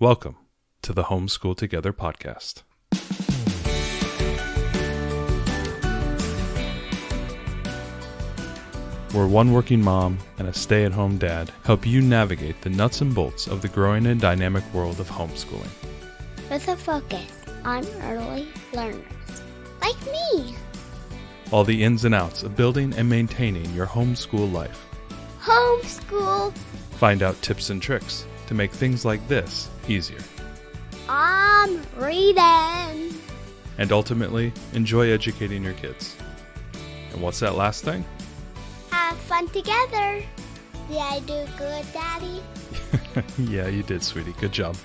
Welcome to the Homeschool Together podcast. Where one working mom and a stay-at-home dad help you navigate the nuts and bolts of the growing and dynamic world of homeschooling. With a focus on early learners, like me. All the ins and outs of building and maintaining your homeschool life. Homeschool. Find out tips and tricks to make things like this easier. I'm reading. And ultimately, enjoy educating your kids. And what's that last thing? Have fun together. Did I do good, Daddy? Yeah, you did, sweetie. Good job.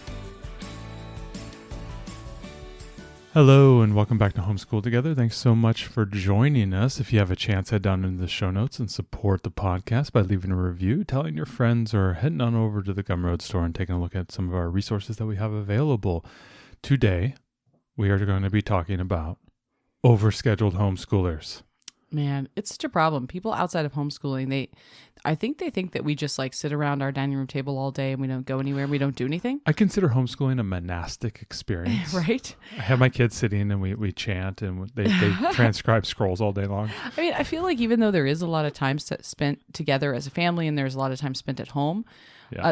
Hello, and welcome back to Homeschool Together. Thanks so much for joining us. If you have a chance, head down into the show notes and support the podcast by leaving a review, telling your friends, or heading on over to the Gumroad store and taking a look at some of our resources that we have available. Today, we are going to be talking about overscheduled homeschoolers. Man, it's such a problem. People outside of homeschooling, I think they think that we just like sit around our dining room table all day and we don't go anywhere and we don't do anything. I consider homeschooling a monastic experience. Right? I have my kids sitting and we chant and they transcribe scrolls all day long. I mean, I feel like even though there is a lot of time spent together as a family and there's a lot of time spent at home,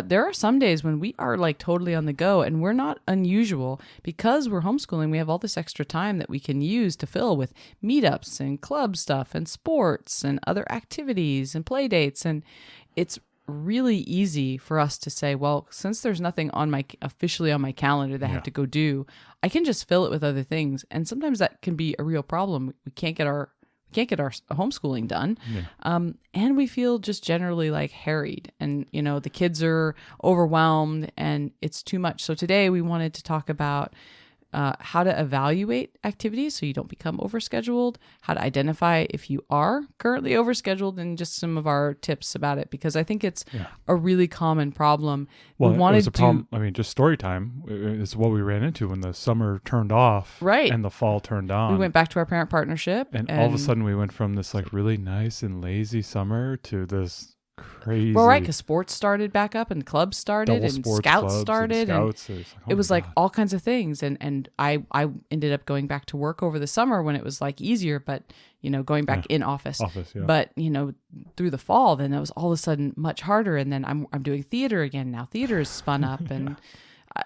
there are some days when we are like totally on the go, and we're not unusual because we're homeschooling. We have all this extra time that we can use to fill with meetups and club stuff and sports and other activities and play dates. And it's really easy for us to say, well, since there's nothing officially on my calendar that I have to go do, I can just fill it with other things. And sometimes that can be a real problem. We can't get our homeschooling done. And we feel just generally like harried, and, the kids are overwhelmed and it's too much. So today we wanted to talk about how to evaluate activities so you don't become overscheduled, how to identify if you are currently overscheduled, and just some of our tips about it, because I think it's a really common problem. Well, it was a problem. I mean, just story time is what we ran into when the summer turned off, right, and the fall turned on. We went back to our parent partnership, and all of a sudden we went from this like really nice and lazy summer to this crazy. Well, right, because sports started back up and clubs started and scouts started. It was like all kinds of things. And I ended up going back to work over the summer when it was like easier, but, going back in office. But, through the fall, then it was all of a sudden much harder. And then I'm doing theater again. Now theater is spun up and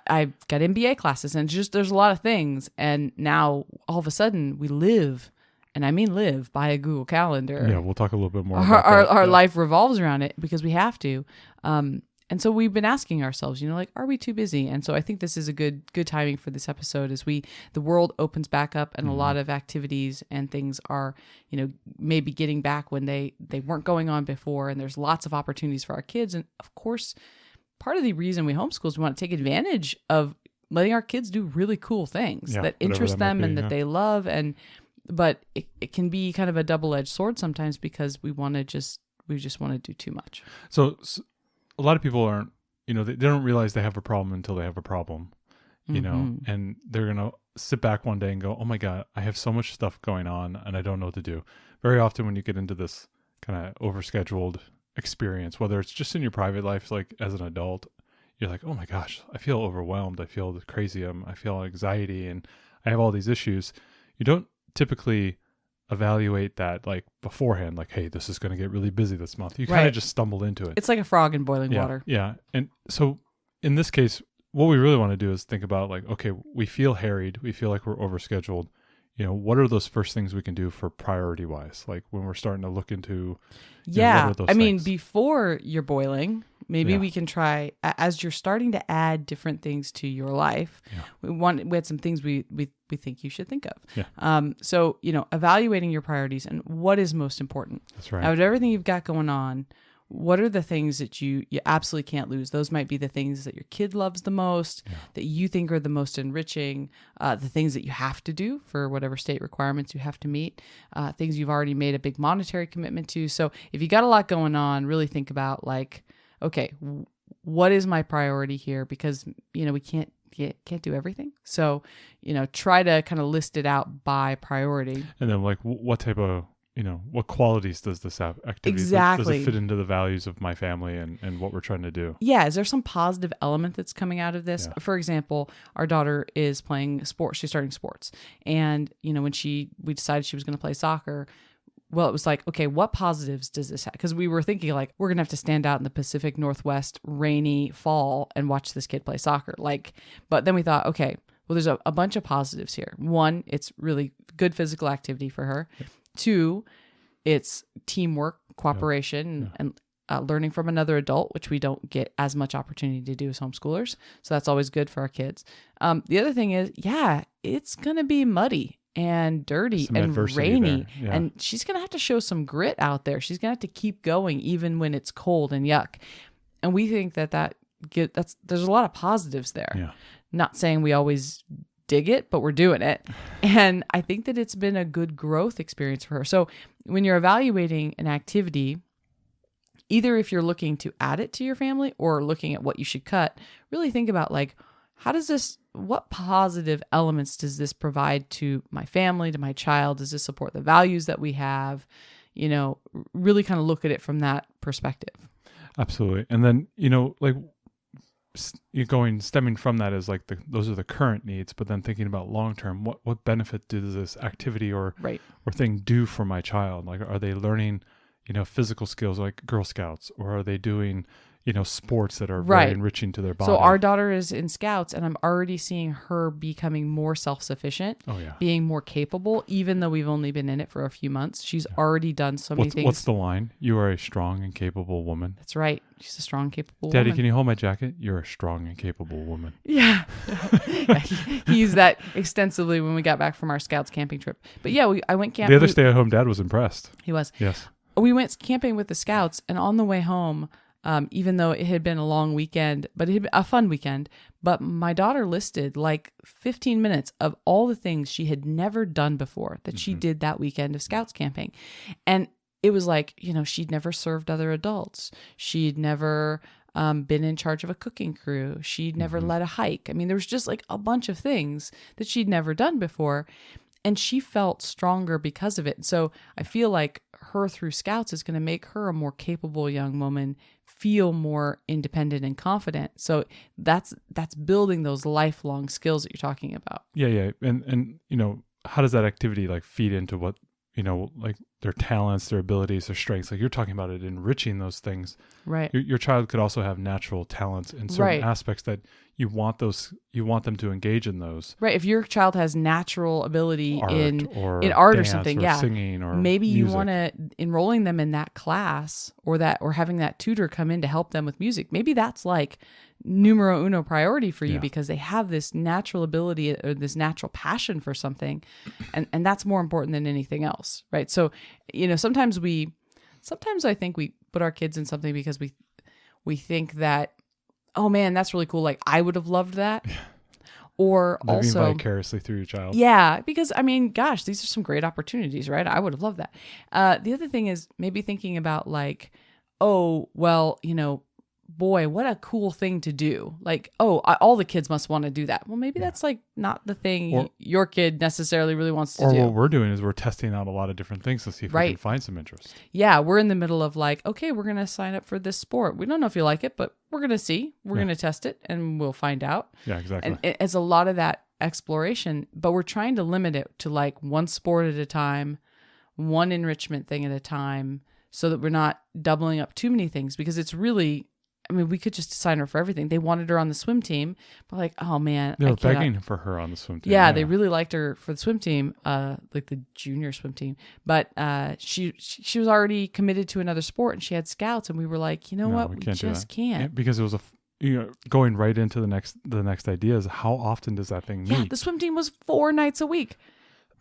I got MBA classes, and just there's a lot of things. And now all of a sudden we live, and I mean live, by a Google Calendar. Yeah, we'll talk a little bit more about that. Our life revolves around it because we have to. And so we've been asking ourselves, are we too busy? And so I think this is a good timing for this episode as the world opens back up, and a lot of activities and things are, maybe getting back when they weren't going on before. And there's lots of opportunities for our kids. And of course, part of the reason we homeschool is we want to take advantage of letting our kids do really cool things that interest them and that they love. But it can be kind of a double-edged sword sometimes because we just want to do too much. So a lot of people aren't, they don't realize they have a problem until they have a problem, and they're going to sit back one day and go, oh my God, I have so much stuff going on and I don't know what to do. Very often when you get into this kind of overscheduled experience, whether it's just in your private life, like as an adult, you're like, oh my gosh, I feel overwhelmed. I feel crazy. I feel anxiety and I have all these issues. You don't typically evaluate that like beforehand, like, hey, this is going to get really busy this month. You kind of just stumble into it. It's like a frog in boiling water. Yeah. And so in this case, what we really want to do is think about like, okay, we feel harried. We feel like we're overscheduled. What are those first things we can do for priority wise? Like when we're starting to look into, what are those things? Before you're boiling, maybe we can try, as you're starting to add different things to your life, we had some things we think you should think of. Yeah. So, evaluating your priorities and what is most important. That's right. Out of everything you've got going on, what are the things that you absolutely can't lose? Those might be the things that your kid loves the most, that you think are the most enriching, the things that you have to do for whatever state requirements you have to meet, things you've already made a big monetary commitment to. So if you got a lot going on, really think about like, okay, what is my priority here? Because, we can't do everything. So, try to kind of list it out by priority. And then like what type of what qualities does this activity, Exactly. does it fit into the values of my family and what we're trying to do? Yeah. Is there some positive element that's coming out of this? Yeah. For example, our daughter is playing sports. She's starting sports. And, when we decided she was going to play soccer, well, it was like, okay, what positives does this have? Because we were thinking like, we're going to have to stand out in the Pacific Northwest rainy fall and watch this kid play soccer. But then we thought, okay, well, there's a bunch of positives here. One, it's really good physical activity for her. Yeah. Two, it's teamwork, cooperation, and learning from another adult, which we don't get as much opportunity to do as homeschoolers. So that's always good for our kids. The other thing is, it's going to be muddy and dirty and rainy. Yeah. And she's going to have to show some grit out there. She's going to have to keep going even when it's cold and yuck. And we think there's a lot of positives there. Yeah. Not saying we always dig it, but we're doing it. And I think that it's been a good growth experience for her. So when you're evaluating an activity, either if you're looking to add it to your family or looking at what you should cut, really think about what positive elements does this provide to my family, to my child? Does this support the values that we have? Really kind of look at it from that perspective. Absolutely. And then, stemming from that is those are the current needs, but then thinking about long-term, what benefit does this activity or thing do for my child? Like, are they learning, physical skills like Girl Scouts, or are they doing, sports that are very enriching to their body? So our daughter is in Scouts, and I'm already seeing her becoming more self-sufficient, being more capable, even though we've only been in it for a few months. She's already done so many things. What's the line? You are a strong and capable woman. That's right. She's a strong, capable Daddy, woman. can you hold my jacket? You're a strong and capable woman. Yeah. He used that extensively when we got back from our Scouts camping trip. But I went camping. The other stay-at-home dad was impressed. He was. Yes. We went camping with the Scouts, and on the way home, even though it had been a long weekend, but it had been a fun weekend, but my daughter listed 15 minutes of all the things she had never done before that she did that weekend of Scouts camping. And it was she'd never served other adults. She'd never been in charge of a cooking crew. She'd never led a hike. I mean, there was just a bunch of things that she'd never done before. And she felt stronger because of it. So I feel like her through Scouts is going to make her a more capable young woman, feel more independent and confident. So that's building those lifelong skills that you're talking about. Yeah. And how does that activity feed into what, their talents, their abilities, their strengths? You're talking about it enriching those things. Right. Your child could also have natural talents in certain aspects that you want them to engage in those. Right. If your child has natural ability in art or something, or singing or maybe music. You want to enrolling them in that class or having that tutor come in to help them with music. Maybe that's numero uno priority for you because they have this natural ability or this natural passion for something, and that's more important than anything else, right? So, sometimes I think we put our kids in something because we think that, oh man, that's really cool. I would have loved that. Or living also vicariously through your child. Yeah, because gosh, these are some great opportunities, right? I would have loved that. The other thing is maybe thinking about oh, well, boy, what a cool thing to do. All the kids must want to do that. Well, maybe that's not the thing your kid necessarily really wants to do. Or what we're doing is we're testing out a lot of different things to see if we can find some interest. Yeah, we're in the middle of okay, we're going to sign up for this sport. We don't know if you like it, but we're going to see. We're going to test it and we'll find out. Yeah, exactly. And it's a lot of that exploration, but we're trying to limit it to one sport at a time, one enrichment thing at a time, so that we're not doubling up too many things, because it's really, we could just sign her for everything. They wanted her on the swim team, but oh man, they were begging for her on the swim team. Yeah, they really liked her for the swim team, the junior swim team. But she was already committed to another sport, and she had Scouts, and we were like, you know what, we just can't. Yeah, because it was going right into the next idea is how often does that thing meet? Yeah, the swim team was 4 nights a week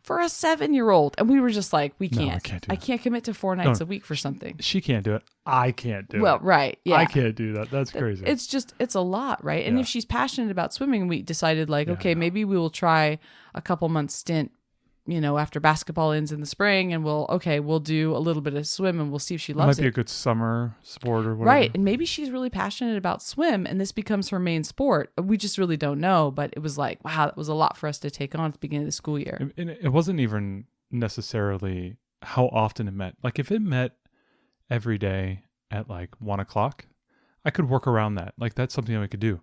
for a 7-year-old, and we were just we can't. I can't commit to 4 nights a week for something. She can't do it. I can't do it. Well, right. Yeah. I can't do that. That's crazy. It's a lot, right? And if she's passionate about swimming, we decided maybe we will try a couple months stint, after basketball ends in the spring, and we'll do a little bit of swim, and we'll see if she loves it. Might be a good summer sport or whatever. Right. And maybe she's really passionate about swim, and this becomes her main sport. We just really don't know, but it was wow, that was a lot for us to take on at the beginning of the school year. And it wasn't even necessarily how often it met. Like if it met every day at like 1:00, I could work around that. Like that's something I could do.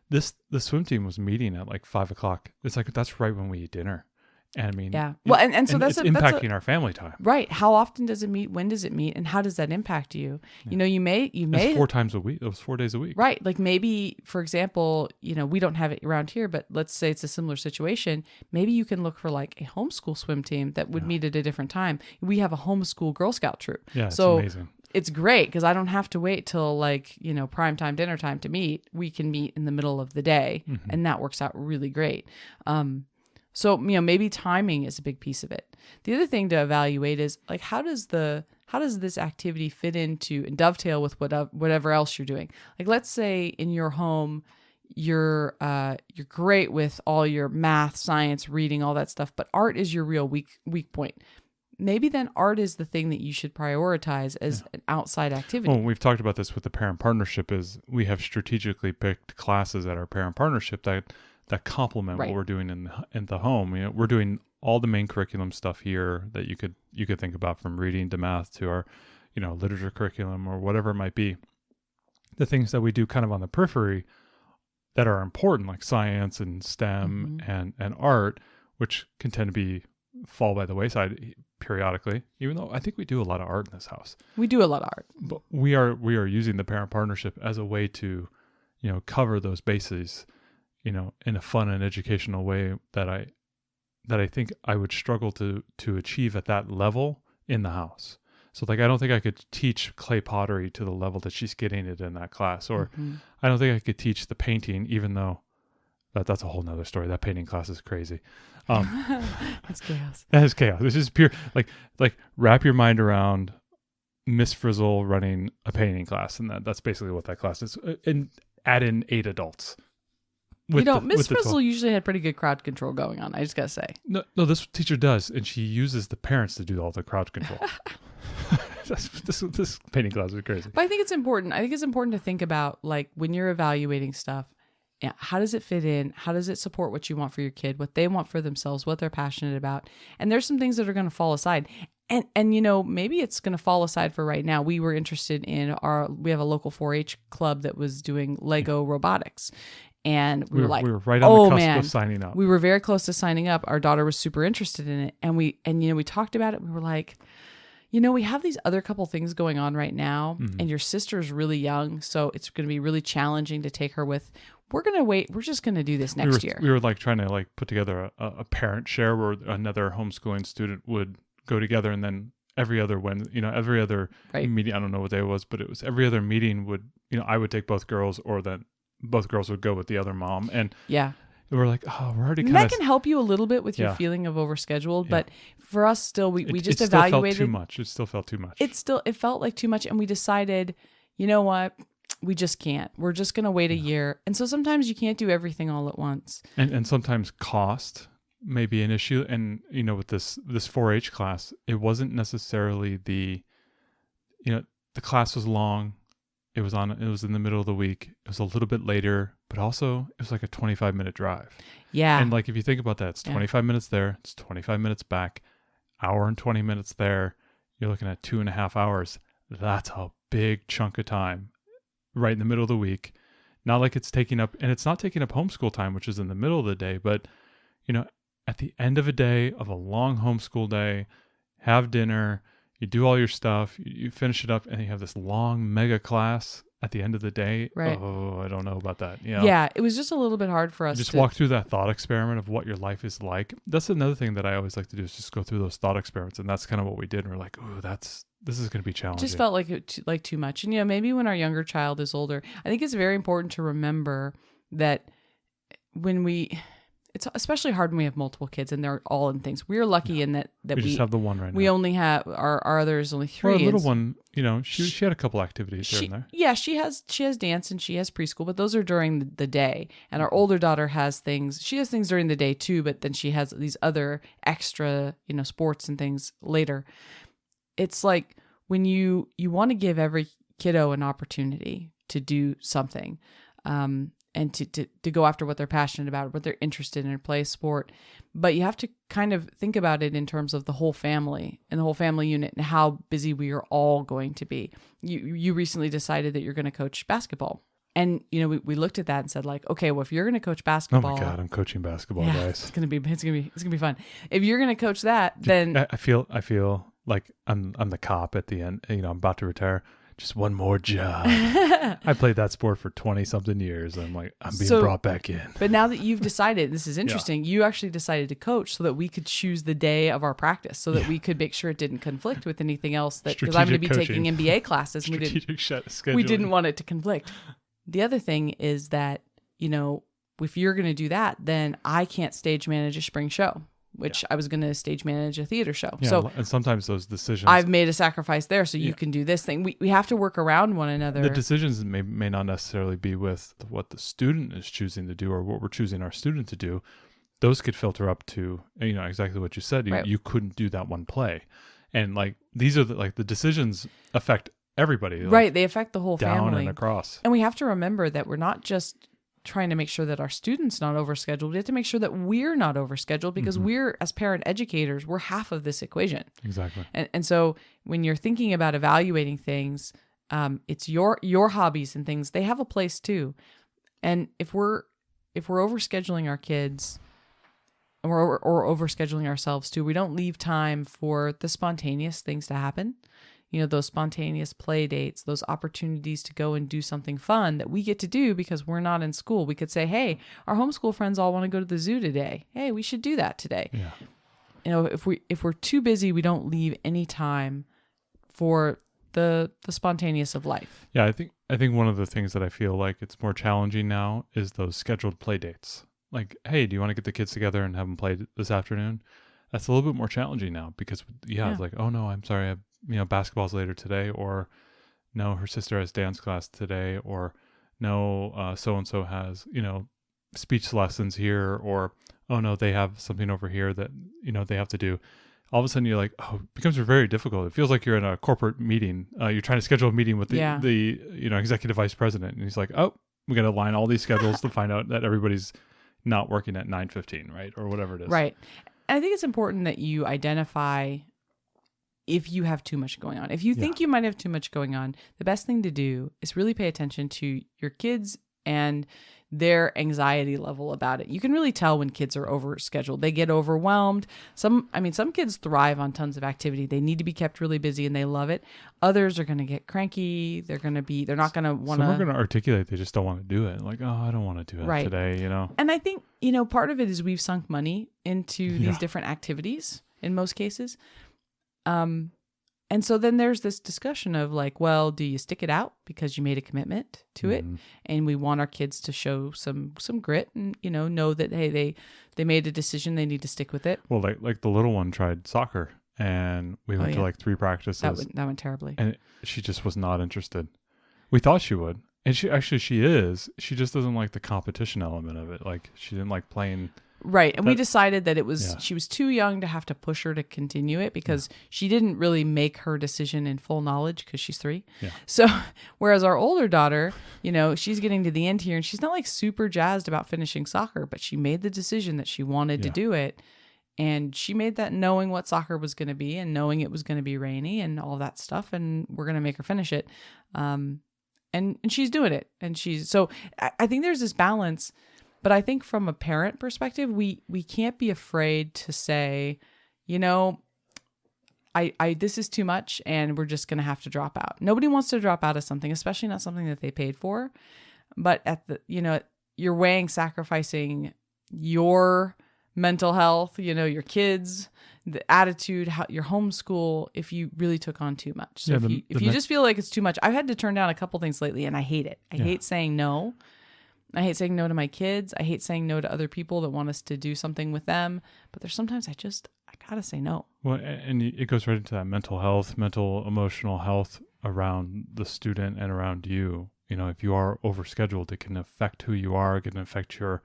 The swim team was meeting at like 5:00. It's like, that's right when we eat dinner. And I mean, yeah. Well, and so it's impacting our family time. Right. How often does it meet? When does it meet? And how does that impact you? Yeah. You know, you may. It's 4 times a week. It was 4 days a week. Right. Like maybe, for example, you know, we don't have it around here, but let's say it's a similar situation. Maybe you can look for like a homeschool swim team that would meet at a different time. We have a homeschool Girl Scout troop. Yeah, it's amazing. It's great because I don't have to wait till like, you know, prime time, dinner time to meet. We can meet in the middle of the day, and that works out really great. So, you know, maybe timing is a big piece of it. The other thing to evaluate is like, how does this activity fit into and dovetail with whatever else you're doing? Like, let's say in your home, you're great with all your math, science, reading, all that stuff, but art is your real weak point. Maybe then art is the thing that you should prioritize as an outside activity. Well, we've talked about this with the parent partnership. Is we have strategically picked classes at our parent partnership that complement what we're doing in the home. You know, we're doing all the main curriculum stuff here that you could think about, from reading to math to our, you know, literature curriculum or whatever it might be. The things that we do kind of on the periphery that are important, like science and STEM and art, which can tend to fall by the wayside periodically, even though I think we do a lot of art in this house. We do a lot of art. But we are using the parent partnership as a way to, you know, cover those bases, you know, in a fun and educational way that I think I would struggle to achieve at that level in the house. So like, I don't think I could teach clay pottery to the level that she's getting it in that class, or I don't think I could teach the painting, even though that's a whole nother story. That painting class is crazy. That's chaos. That is chaos. It's just pure, like wrap your mind around Miss Frizzle running a painting class. And that's basically what that class is. And add in 8 adults. Miss Frizzle usually had pretty good crowd control going on. I just got to say. No, this teacher does. And she uses the parents to do all the crowd control. This painting class is crazy. But I think it's important. I think it's important to think about, like, when you're evaluating stuff, how does it fit in? How does it support what you want for your kid, what they want for themselves, what they're passionate about? And there's some things that are going to fall aside. And you know, maybe it's going to fall aside for right now. We were interested in we have a local 4-H club that was doing Lego robotics. And we were right on the cusp of signing up. We were very close to signing up. Our daughter was super interested in it. And we talked about it. We were like, you know, we have these other couple things going on right now, and your sister is really young, so it's going to be really challenging to take her with. We're going to wait. We're just going to do this next year. We were like trying to like put together a parent share where another homeschooling student would go together, and then every other meeting, I don't know what day it was, but it was every other meeting would, you know, I would take both girls, or then both girls would go with the other mom. And we're like, oh, we're already kind of... That can help you a little bit with your feeling of overscheduled, but for us still, we just evaluated... It still felt too much. It felt like too much, and we decided, you know what? We just can't. We're just going to wait a year. And so sometimes you can't do everything all at once. And sometimes cost may be an issue. And, you know, with this 4-H class, it wasn't necessarily the class was long. It was in the middle of the week. It was a little bit later, but also it was like a 25-minute drive. Yeah. And like, if you think about that, it's 25 minutes there. It's 25 minutes back, hour and 20 minutes there. You're looking at 2.5 hours. That's a big chunk of time right in the middle of the week. Not like it's taking up, and it's not taking up homeschool time, which is in the middle of the day, but, you know, at the end of a day of a long homeschool day, have dinner, you do all your stuff, you finish it up, and you have this long mega class at the end of the day. Right. Oh, I don't know about that. You know? Yeah, it was just a little bit hard for us to walk through that thought experiment of what your life is like. That's another thing that I always like to do, is just go through those thought experiments, and that's kind of what we did. And we're like, oh, this is going to be challenging. It just felt like too much. And, you know, maybe when our younger child is older, I think it's very important to remember that it's especially hard when we have multiple kids and they're all in things. We're lucky in that we just have the one right now. We only have our other is only 3. Well, our little one, you know, she had a couple activities here and there. Yeah, she has dance and she has preschool, but those are during the day. And our older daughter has things. She has things during the day too, but then she has these other extra, you know, sports and things later. It's like when you want to give every kiddo an opportunity to do something. and to go after what they're passionate about, what they're interested in, play a sport. But you have to kind of think about it in terms of the whole family and the whole family unit and how busy we are all going to be. You recently decided that you're going to coach basketball. And, we looked at that and said like, okay, well, if you're going to coach basketball. Oh my God, I'm coaching basketball, yeah, guys. It's going to be fun. If you're going to coach that, then I feel like I'm the cop at the end, I'm about to retire. Just one more job. I played that sport for 20 something years. I'm like, I'm being brought back in. But now that you've decided, this is interesting, you actually decided to coach so that we could choose the day of our practice so that we could make sure it didn't conflict with anything else because I'm going to be taking MBA classes. And we didn't want it to conflict. The other thing is that, if you're going to do that, then I can't stage manage a spring show, which I was going to stage manage a theater show. Yeah, so and sometimes those decisions, I've made a sacrifice there so you can do this thing. We have to work around one another. The decisions may not necessarily be with what the student is choosing to do or what we're choosing our student to do. Those could filter up to, exactly what you said. You couldn't do that one play. And like, these are the decisions affect everybody. Right. They affect the whole down family. And across. And we have to remember that we're not just trying to make sure that our students not overscheduled. We have to make sure that we're not overscheduled because we're, as parent educators, we're half of this equation. Exactly. And so when you're thinking about evaluating things, it's your hobbies and things, they have a place too. And if we're overscheduling our kids or overscheduling ourselves too, we don't leave time for the spontaneous things to happen. Those spontaneous play dates, those opportunities to go and do something fun that we get to do because we're not in school. We could say, hey, our homeschool friends all want to go to the zoo today. Hey, we should do that today. Yeah. If we're too busy, we don't leave any time for the spontaneous of life. Yeah, I think one of the things that I feel like it's more challenging now is those scheduled play dates. Like, hey, do you want to get the kids together and have them play this afternoon? That's a little bit more challenging now because it's like, oh no, I'm sorry, basketball's later today, or no, her sister has dance class today, or no, so-and-so has, speech lessons here, or, oh no, they have something over here that, they have to do. All of a sudden you're like, oh, it becomes very difficult. It feels like you're in a corporate meeting. You're trying to schedule a meeting with the executive vice president. And he's like, oh, we got to align all these schedules to find out that everybody's not working at 9:15, right? Or whatever it is. Right. And I think it's important that you identify if you have too much going on. If you think you might have too much going on, the best thing to do is really pay attention to your kids and their anxiety level about it. You can really tell when kids are overscheduled. They get overwhelmed. Some kids thrive on tons of activity. They need to be kept really busy and they love it. Others are going to get cranky. They're not going to want to. Some are going to articulate they just don't want to do it. Like, oh, I don't want to do it today, And I think, part of it is we've sunk money into these different activities in most cases. And so then there's this discussion of like, well, do you stick it out because you made a commitment to it? And we want our kids to show some grit and, know that, hey, they made a decision. They need to stick with it. Well, like the little one tried soccer and we went to like 3 practices. That went terribly. And she just was not interested. We thought she would. And she is. She just doesn't like the competition element of it. Like she didn't like playing. Right. And we decided that she was too young to have to push her to continue it because she didn't really make her decision in full knowledge because she's 3. Yeah. So whereas our older daughter, she's getting to the end here and she's not like super jazzed about finishing soccer, but she made the decision that she wanted to do it. And she made that knowing what soccer was going to be and knowing it was going to be rainy and all that stuff. And we're going to make her finish it. And she's doing it. And I think there's this balance. But I think from a parent perspective, we can't be afraid to say, this is too much and we're just going to have to drop out. Nobody wants to drop out of something, especially not something that they paid for. But you're weighing sacrificing your mental health, your kids, the attitude, your homeschool, if you really took on too much. So if you just feel like it's too much, I've had to turn down a couple things lately and I hate it. I hate saying no. I hate saying no to my kids. I hate saying no to other people that want us to do something with them. But there's sometimes I got to say no. Well, and it goes right into that mental emotional health around the student and around you. If you are overscheduled, it can affect who you are. It can affect your,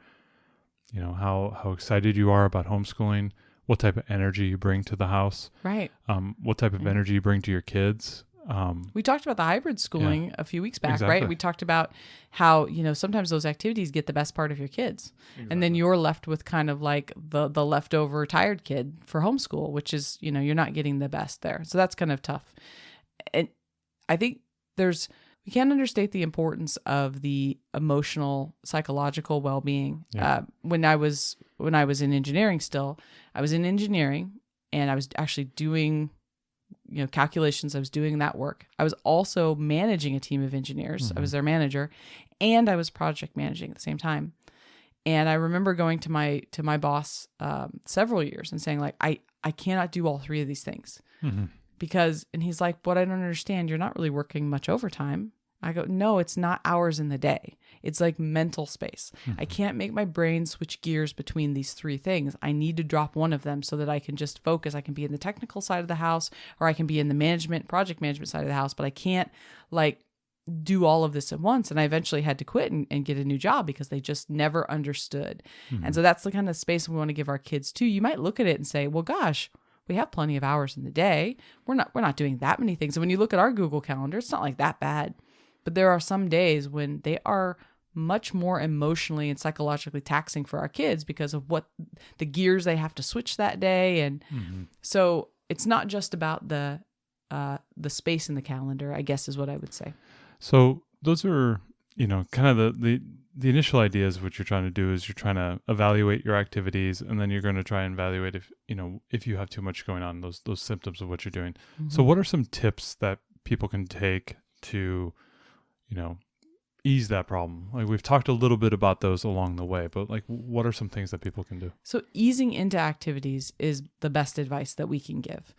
how excited you are about homeschooling, what type of energy you bring to the house. Right. What type of energy you bring to your kids. We talked about the hybrid schooling a few weeks back, right? We talked about how, sometimes those activities get the best part of your kids. Exactly. And then you're left with kind of like the leftover tired kid for homeschool, which is, you're not getting the best there. So that's kind of tough. And I think we can't understate the importance of the emotional, psychological well-being. Yeah. When I was in engineering still, I was in engineering and I was actually doing calculations. I was doing that work. I was also managing a team of engineers. I was their manager, and I was project managing at the same time. And I remember going to my boss several years and saying, like, I cannot do all three of these things because, and he's like, what I don't understand, you're not really working much overtime. I go, no, it's not hours in the day. It's like mental space. I can't make my brain switch gears between these three things. I need to drop one of them so that I can just focus. I can be in the technical side of the house, or I can be in the project management side of the house, but I can't like do all of this at once. And I eventually had to quit and get a new job because they just never understood. And so that's the kind of space we want to give our kids too. You might look at it and say, well, gosh, we have plenty of hours in the day. We're not doing that many things. And when you look at our Google Calendar, it's not like that bad. But there are some days when they are much more emotionally and psychologically taxing for our kids because of what the gears they have to switch that day. And so it's not just about the space in the calendar, I guess is what I would say. So those are, kind of the initial ideas of what you're trying to do is you're trying to evaluate your activities, and then you're going to try and evaluate if you have too much going on, those symptoms of what you're doing. So what are some tips that people can take to ease that problem? Like, we've talked a little bit about those along the way, but like, what are some things that people can do? So easing into activities is the best advice that we can give.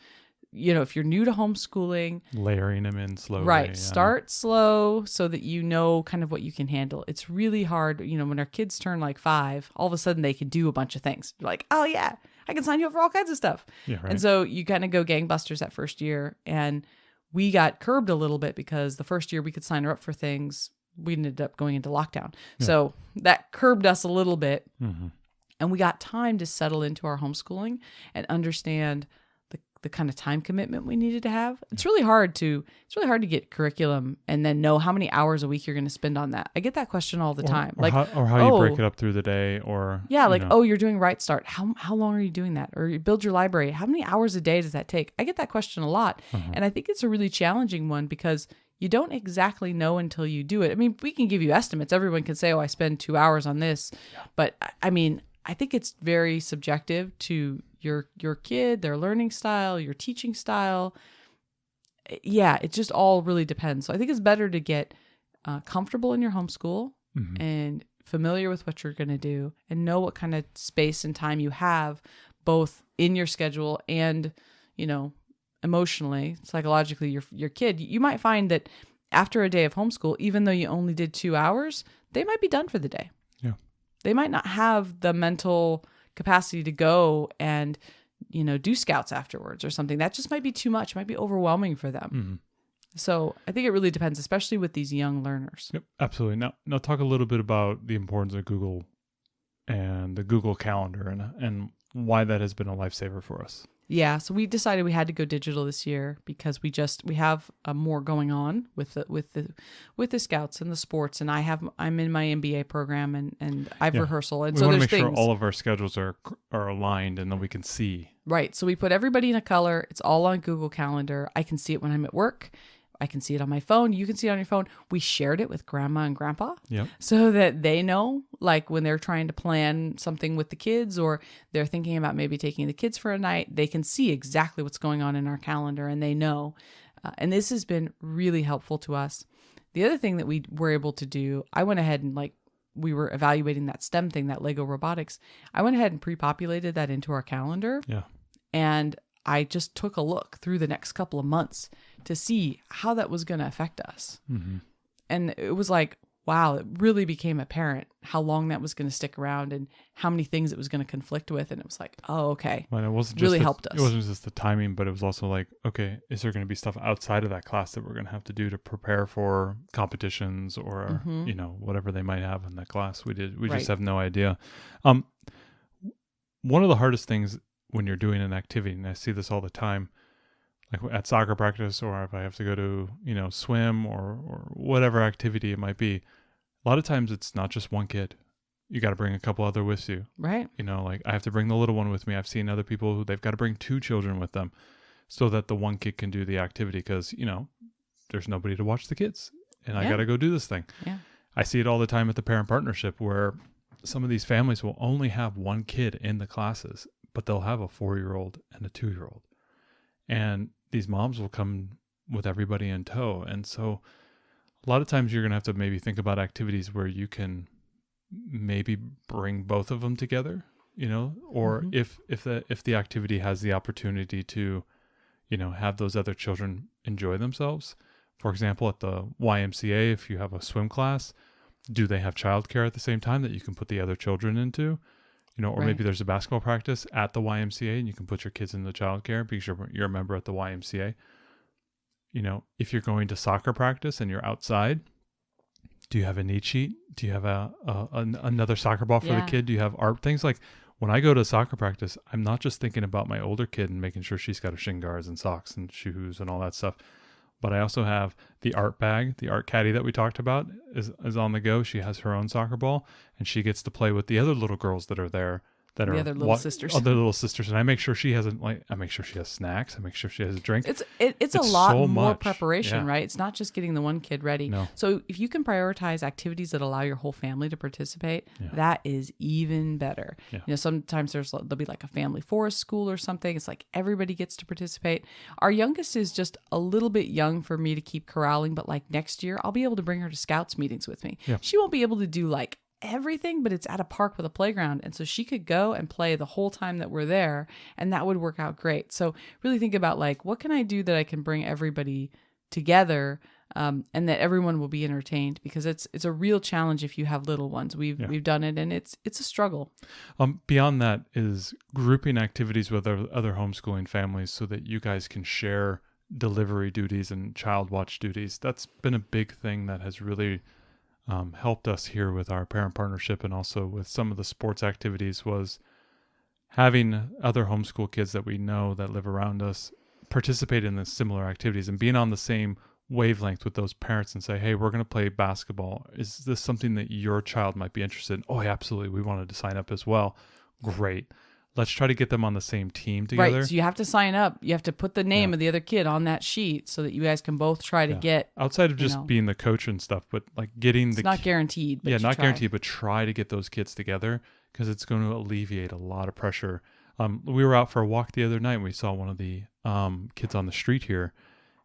If you're new to homeschooling, layering them in slowly. Right. Yeah. Start slow so that you know kind of what you can handle. It's really hard. When our kids turn like 5, all of a sudden they can do a bunch of things. You're like, oh yeah, I can sign you up for all kinds of stuff. Yeah, right. And so you kind of go gangbusters that first year. And we got curbed a little bit because the first year we could sign her up for things, we ended up going into lockdown. Yeah. So that curbed us a little bit. And we got time to settle into our homeschooling and understand the kind of time commitment we needed to have. It's really hard to get curriculum and then know how many hours a week you're going to spend on that. I get that question all the time. Or how you break it up through the day, or you're doing Right Start. How long are you doing that? Or you build your library. How many hours a day does that take? I get that question a lot. And I think it's a really challenging one because you don't exactly know until you do it. I mean, we can give you estimates. Everyone can say, oh, I spend 2 hours on this. Yeah. But I mean, I think it's very subjective to your kid, their learning style, your teaching style. Yeah, it just all really depends. So I think it's better to get comfortable in your homeschool and familiar with what you're going to do and know what kind of space and time you have, both in your schedule and, emotionally, psychologically, your kid. You might find that after a day of homeschool, even though you only did 2 hours, they might be done for the day. Yeah. They might not have the mental capacity to go and, do scouts afterwards or something. That just might be too much. It might be overwhelming for them. So I think it really depends, especially with these young learners. Yep, absolutely. Now talk a little bit about the importance of Google and the Google Calendar and why that has been a lifesaver for us. Yeah, so we decided we had to go digital this year because we have more going on with the scouts and the sports, and I'm in my MBA program and I have rehearsal, and we so want to there's make things. sure all of our schedules are aligned, and then we can see. Right, so we put everybody in a color. It's all on Google Calendar. I can see it when I'm at work. I can see it on my phone. You can see it on your phone. We shared it with grandma and grandpa so that they know, like when they're trying to plan something with the kids or they're thinking about maybe taking the kids for a night, they can see exactly what's going on in our calendar and they know. And this has been really helpful to us. The other thing that we were able to do, I went ahead and we were evaluating that STEM thing, that Lego robotics. I went ahead and pre-populated that into our calendar. Yeah. And I just took a look through the next couple of months to see how that was going to affect us. And it was like, wow, it really became apparent how long that was going to stick around and how many things it was going to conflict with. And it was like, oh, okay. Well, it wasn't really helped us. It wasn't just the timing, but it was also like, okay, is there going to be stuff outside of that class that we're going to have to do to prepare for competitions or, whatever they might have in that class? We just have no idea. One of the hardest things when you're doing an activity, and I see this all the time, like at soccer practice, or if I have to go to, swim or whatever activity it might be, a lot of times it's not just one kid. You got to bring a couple other with you. Right. Like I have to bring the little one with me. I've seen other people who they've got to bring 2 children with them so that the one kid can do the activity because, there's nobody to watch the kids and I got to go do this thing. Yeah. I see it all the time at the parent partnership where some of these families will only have one kid in the classes, but they'll have a 4-year-old and a 2-year-old. And these moms will come with everybody in tow. And so a lot of times you're going to have to maybe think about activities where you can maybe bring both of them together, or if the activity has the opportunity to, have those other children enjoy themselves. For example, at the YMCA, if you have a swim class, do they have childcare at the same time that you can put the other children into? Or maybe there's a basketball practice at the YMCA and you can put your kids in the childcare because you're a member at the YMCA. If you're going to soccer practice and you're outside, do you have a need sheet? Do you have another soccer ball for the kid? Do you have art? Things like when I go to soccer practice, I'm not just thinking about my older kid and making sure she's got her shin guards and socks and shoes and all that stuff. But I also have the art bag, the art caddy that we talked about is on the go. She has her own soccer ball and she gets to play with the other little girls that are there. That are other little sisters. Other little sisters. And I make sure she has snacks. I make sure she has a drink. It's a lot so more much. preparation, right? It's not just getting the one kid ready. No. So if you can prioritize activities that allow your whole family to participate, that is even better. Yeah. Sometimes there'll be like a family forest school or something. It's like everybody gets to participate. Our youngest is just a little bit young for me to keep corralling, but like next year, I'll be able to bring her to Scouts meetings with me. Yeah. She won't be able to do like everything, but it's at a park with a playground, and so she could go and play the whole time that we're there, and that would work out great. So really think about like, what can I do that I can bring everybody together, and that everyone will be entertained, because it's a real challenge if you have little ones. We've done it, and it's a struggle. Beyond that is grouping activities with other homeschooling families so that you guys can share delivery duties and child watch duties. That's been a big thing that has really helped us here with our parent partnership, and also with some of the sports activities, was having other homeschool kids that we know that live around us participate in the similar activities and being on the same wavelength with those parents and say, hey, we're going to play basketball. Is this something that your child might be interested in? Oh, yeah, absolutely. We wanted to sign up as well. Great. Let's try to get them on the same team together. Right. So you have to sign up. You have to put the name of the other kid on that sheet so that you guys can both try to get. Outside of just being the coach and stuff, but like getting it's not guaranteed. But not guaranteed, but try to get those kids together, because it's going to alleviate a lot of pressure. We were out for a walk the other night and we saw one of the kids on the street here,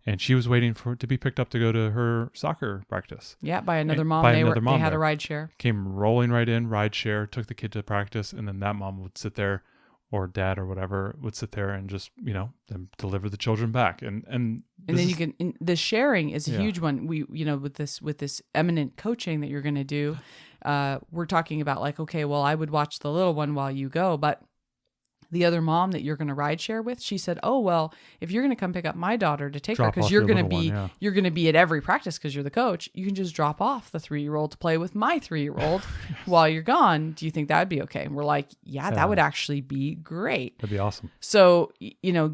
and she was waiting for it to be picked up to go to her soccer practice. Yeah, by another mom. They had a ride share. Came rolling right in, ride share, took the kid to practice, and then that mom would sit there, or dad or whatever would sit there and just, then deliver the children back. And then you can, the sharing is a huge one. We, with this eminent coaching that you're going to do, we're talking about like, okay, well, I would watch the little one while you go, but the other mom that you're going to ride share with, she said, oh, well, if you're going to come pick up my daughter to take her, because you're going to be at every practice because you're the coach, you can just drop off the 3-year-old to play with my 3-year-old while you're gone. Do you think that would be okay? And we're like, yeah, that would actually be great. That'd be awesome. So,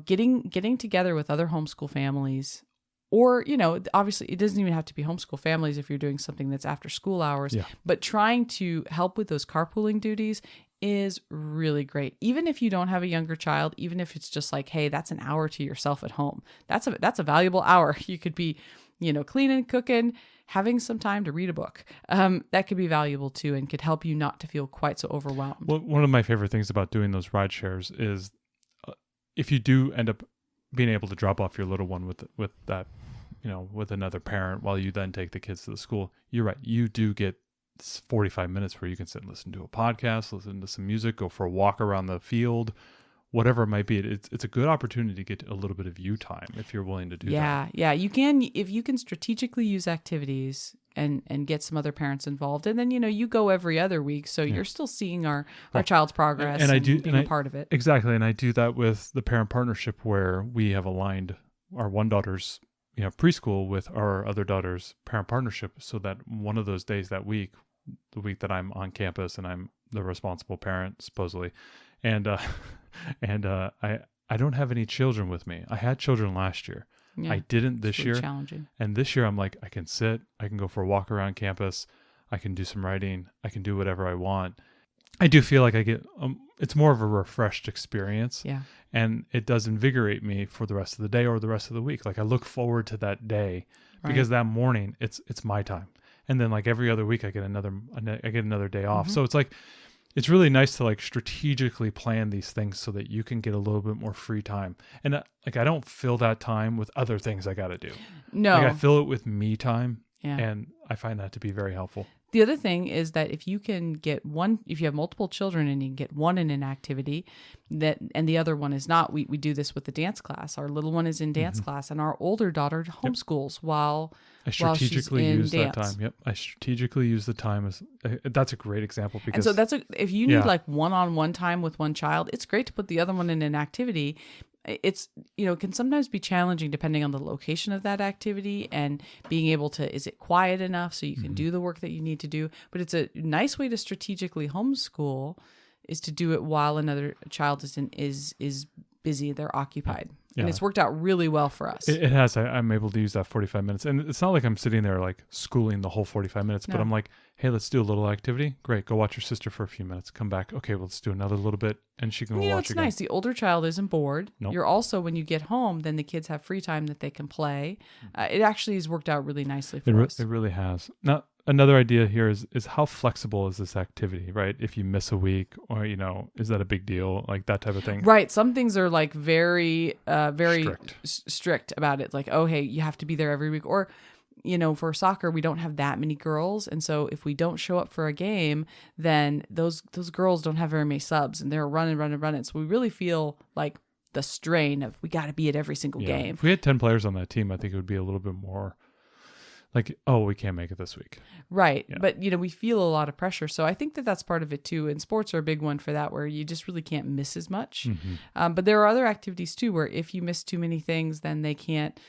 getting together with other homeschool families, or, obviously it doesn't even have to be homeschool families if you're doing something that's after school hours, but trying to help with those carpooling duties is really great. Even if you don't have a younger child, even if it's just like, hey, that's an hour to yourself at home. That's a valuable hour. You could be, cleaning, cooking, having some time to read a book. That could be valuable too, and could help you not to feel quite so overwhelmed. Well, one of my favorite things about doing those ride shares is if you do end up being able to drop off your little one with that, with another parent while you then take the kids to the school, you're right. You do get 45 minutes where you can sit and listen to a podcast, listen to some music, go for a walk around the field, whatever it might be. It's a good opportunity to get a little bit of you time if you're willing to do that. Yeah. You can, if you can strategically use activities and get some other parents involved, and then you go every other week, so you're still seeing our child's progress and being a part of it. Exactly, and I do that with the parent partnership, where we have aligned our one daughter's preschool with our other daughter's parent partnership, so that one of those days that week, the week that I'm on campus and I'm the responsible parent supposedly, and I I don't have any children with me. I had children last year. Yeah, I didn't this year. Challenging. And this year I'm like, I can sit, I can go for a walk around campus, I can do some writing, I can do whatever I want. I do feel like I get, it's more of a refreshed experience. Yeah. And it does invigorate me for the rest of the day or the rest of the week. Like I look forward to that day because that morning it's my time. And then like every other week I get another day off. So it's like, it's really nice to like strategically plan these things so that you can get a little bit more free time. And like, I don't fill that time with other things I got to do. No. Like I fill it with me time. Yeah. And I find that to be very helpful. The other thing is that if you can get one, if you have multiple children and you can get one in an activity and the other one is not, we do this with the dance class. Our little one is in dance class and our older daughter homeschools while she's in use dance. that time. Yep. I strategically use the time that's a great example because. And so if you need like one-on-one time with one child, it's great to put the other one in an activity. It's, can sometimes be challenging depending on the location of that activity and being able to, is it quiet enough so you can do the work that you need to do? But it's a nice way to strategically homeschool is to do it while another child is busy, they're occupied. Yeah. And it's worked out really well for us. It has. I'm able to use that 45 minutes. And it's not like I'm sitting there like schooling the whole 45 minutes, but I'm like, hey, let's do a little activity. Great. Go watch your sister for a few minutes. Come back. Okay, well, let's do another little bit. And she can go watch it's again. Nice. The older child isn't bored. Nope. You're also, when you get home, then the kids have free time that they can play. It actually has worked out really nicely for us. It really has. Now, another idea here is how flexible is this activity, right? If you miss a week or, is that a big deal? Like that type of thing. Right. Some things are like very strict. Strict about it. Like, oh, hey, you have to be there every week. Or, for soccer, we don't have that many girls. And so if we don't show up for a game, then those girls don't have very many subs and they're running. So we really feel like the strain of we got to be at every single game. If we had 10 players on that team, I think it would be a little bit more like, oh, we can't make it this week. Right. Yeah. But, we feel a lot of pressure. So I think that's part of it too. And sports are a big one for that, where you just really can't miss as much. But there are other activities too, where if you miss too many things, then they can't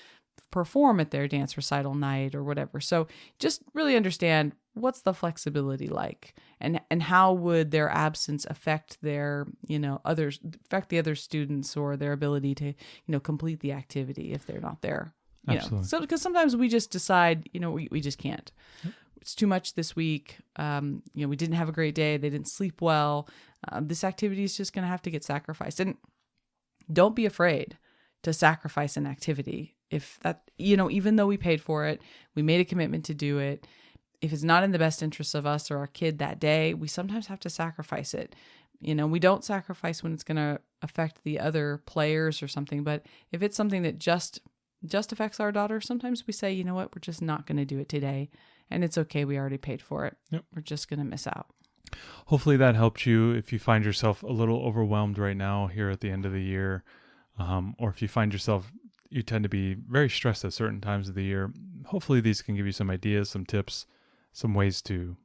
perform at their dance recital night or whatever. So just really understand what's the flexibility like and how would their absence affect their, affect the other students or their ability to, complete the activity if they're not there. Absolutely. So because sometimes we just decide, we just can't. Yep. It's too much this week. We didn't have a great day. They didn't sleep well. This activity is just going to have to get sacrificed. And don't be afraid to sacrifice an activity. If that, even though we paid for it, we made a commitment to do it. If it's not in the best interest of us or our kid that day, we sometimes have to sacrifice it. We don't sacrifice when it's going to affect the other players or something. But if it's something that just affects our daughter, sometimes we say, you know what, we're just not going to do it today. And it's okay. We already paid for it. Yep. We're just going to miss out. Hopefully that helped you if you find yourself a little overwhelmed right now here at the end of the year. Or if you find yourself, you tend to be very stressed at certain times of the year. Hopefully these can give you some ideas, some tips, some ways to,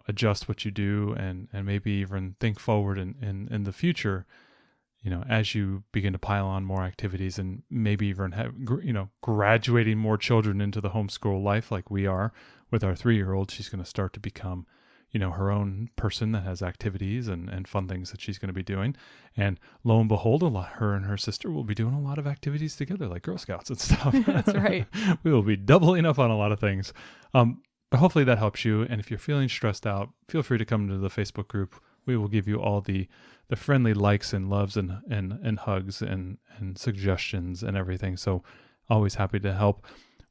adjust what you do and maybe even think forward in the future, as you begin to pile on more activities and maybe even have, graduating more children into the homeschool life like we are with our 3-year-old. She's going to start to become, her own person that has activities and fun things that she's going to be doing. And lo and behold, her and her sister will be doing a lot of activities together, like Girl Scouts and stuff. That's right. We will be doubling up on a lot of things. But hopefully that helps you. And if you're feeling stressed out, feel free to come to the Facebook group. We will give you all the friendly likes and loves and hugs and suggestions and everything. So always happy to help.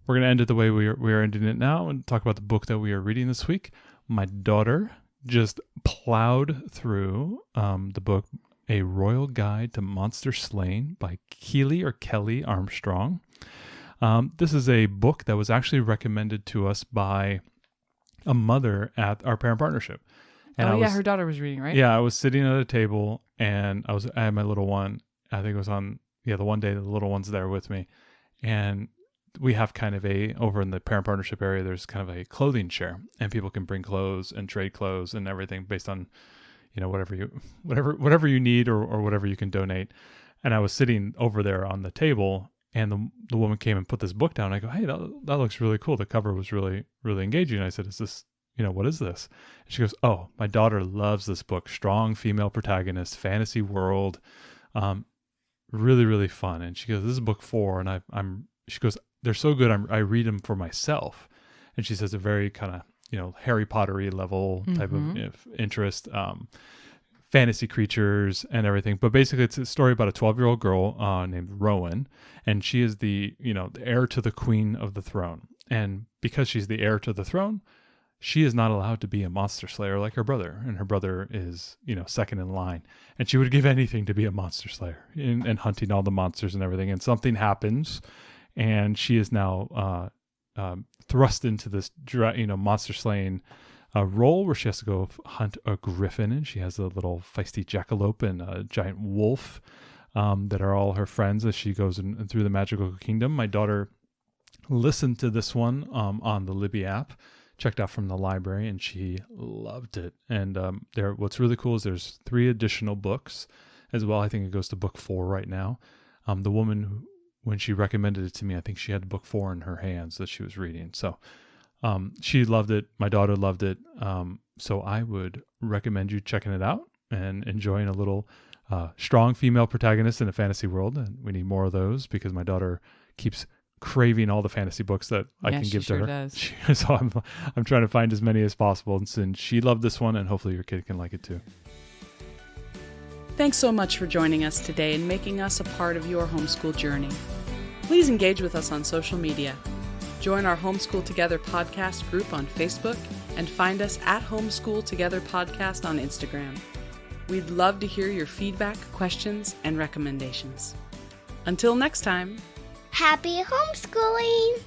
We're going to end it the way we are ending it now and talk about the book that we are reading this week. My daughter just plowed through the book, A Royal Guide to Monster Slaying by Kelly Armstrong. This is a book that was actually recommended to us by a mother at our parent partnership. And her daughter was reading, right? Yeah, I was sitting at a table and I had my little one. I think it was on the one day the little one's there with me, and we have kind of over in the parent partnership area, there's kind of a clothing share, and people can bring clothes and trade clothes and everything based on, whatever you need or whatever you can donate. And I was sitting over there on the table, and the woman came and put this book down. I go, hey, that looks really cool. The cover was really, really engaging. I said, is this, what is this? And she goes, oh, my daughter loves this book. Strong female protagonist, fantasy world. really, really fun. And she goes, this is book 4. And she goes, they're so good. I read them for myself. And she says a very kind of, Harry Pottery level type of interest, fantasy creatures and everything. But basically it's a story about a 12-year-old girl named Rowan. And she is the heir to the queen of the throne. And because she's the heir to the throne, she is not allowed to be a monster slayer like her brother. And her brother is, second in line. And she would give anything to be a monster slayer and hunting all the monsters and everything. And something happens, and she is now thrust into this, monster slaying role where she has to go hunt a griffin. And she has a little feisty jackalope and a giant wolf that are all her friends as she goes through the magical kingdom. My daughter listened to this one on the Libby app, checked out from the library, and she loved it. And what's really cool is there's 3 additional books as well. I think it goes to book 4 right now. The woman, when she recommended it to me, I think she had book 4 in her hands that she was reading. So she loved it. My daughter loved it. So I would recommend you checking it out and enjoying a little strong female protagonist in a fantasy world. And we need more of those because my daughter keeps craving all the fantasy books that I can give to her. Does. So I'm trying to find as many as possible. And she loved this one, and hopefully your kid can like it too. Thanks so much for joining us today and making us a part of your homeschool journey. Please engage with us on social media. Join our Homeschool Together podcast group on Facebook and find us at Homeschool Together Podcast on Instagram. We'd love to hear your feedback, questions, and recommendations. Until next time. Happy homeschooling!